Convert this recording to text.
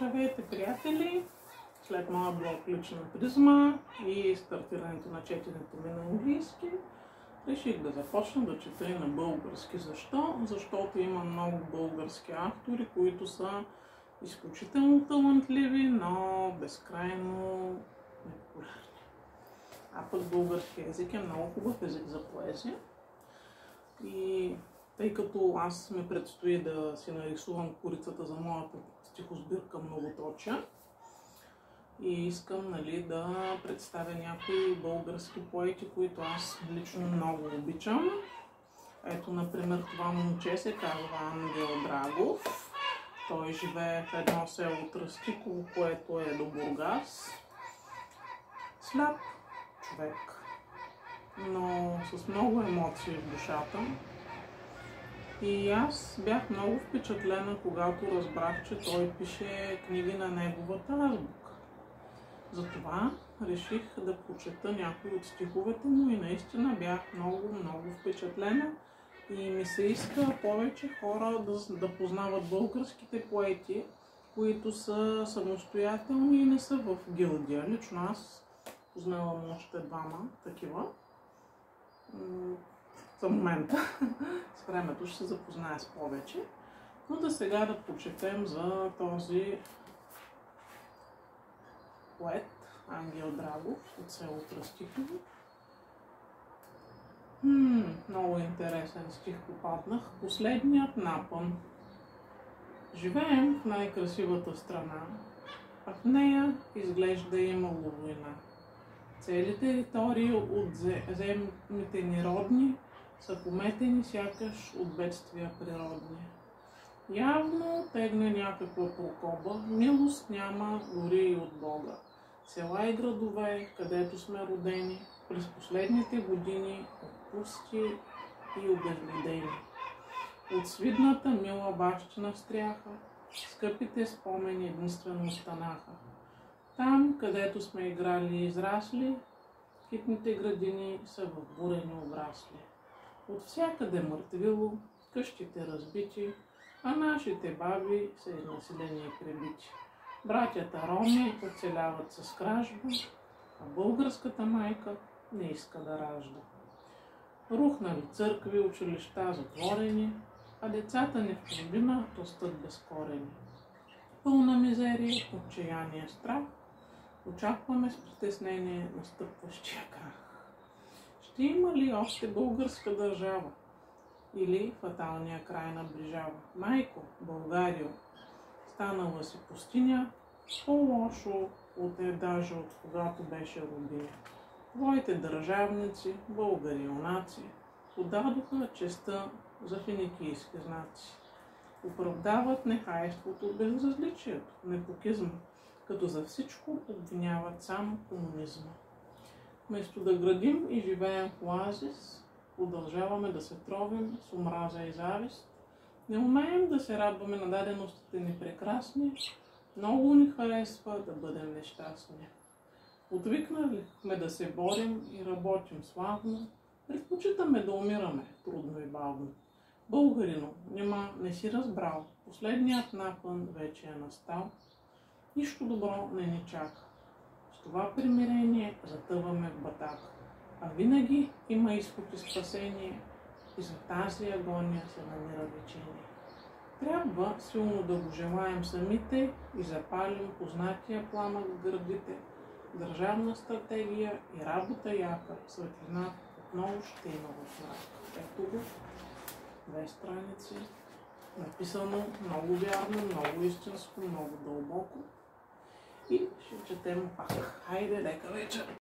Здравейте, приятели! След моя блог Лична призма и стартирането на четенето ми на английски, реших да започна да чета и на български. Защо? Защото има много български автори, които са изключително талантливи, но безкрайно непопулярни. А пък български език е много хубав език за поезия. И тъй като аз ми предстои да си нарисувам корицата за моята стихосбирка Многоточия и искам да представя някои български поети, които аз лично много обичам. Ето, например, това момче се казва Ангел Драгов. Той живее в едно село Тръстиково, което е до Бургас. Сляп човек, но с много емоции в душата. И аз бях много впечатлена, когато разбрах, че той пише книги на неговата азбука. Затова реших да прочета някои от стиховете му и наистина бях много впечатлена. И ми се иска повече хора да познават българските поети, които са самостоятелни и не са в гилдия. Лично аз познавам още двама такива. За момента. С времето ще се запозная с повече. Но да сега да прочетем за този поет Ангел Драгов от село Тръстиково. Много интересен стих попаднах. Последният напън. Живеем в най-красивата страна, а в нея изглежда имало война. Цели територии от земните ни родни са пометени сякаш от бедствия природни. Явно тегне някаква прокоба, милост няма дори и от Бога. Села и градове, където сме родени, през последните години отпусти и обезлюдени. От свидната мила бащина стряха, скъпите спомени единствено останаха. Там, където сме играли и израсли, хитните градини са в бурени обрасли. От всякъде мъртвило, къщите разбити, а нашите баби са изнаселени и пребити. Братята роми оцеляват с кражба, а българската майка не иска да ражда. Рухнали църкви, училища затворени, а децата ни в чужбина растат без корени. Пълна мизерия, отчаяние, страх, очакваме с притеснение настъпващия крах. Ще има ли още българска държава? Или фаталния край наближава? Майко, Българио, станала си пустиня, по-лошо даже от когато беше родиня. Твоите държавници, българи юнаци, подадоха честа за финикийски знаци. Оправдават нехайството, безразличието, непокизма, като за всичко обвиняват само комунизма. Вместо да градим и живеем в оазис, продължаваме да се тровим с омраза и завист. Не умеем да се радваме на даденостите ни прекрасни, много ни харесва да бъдем нещастни. Отвикнахме да се борим и работим славно, предпочитаме да умираме трудно и бавно. Българино, не си разбрал, последният напън вече е настал, нищо добро не ни чака. С това примирение затъваме в батак, а винаги има изход и спасение и за тази агония се намира лечение. Трябва силно да го желаем самите и запалим познатия пламък в гърдите, държавна стратегия и работа яка, светлина отново ще има в мрак. Ето го, 2 страници, написано много вярно, много истинско, много дълбоко. И ще четем пак. Хайде, лека вечер!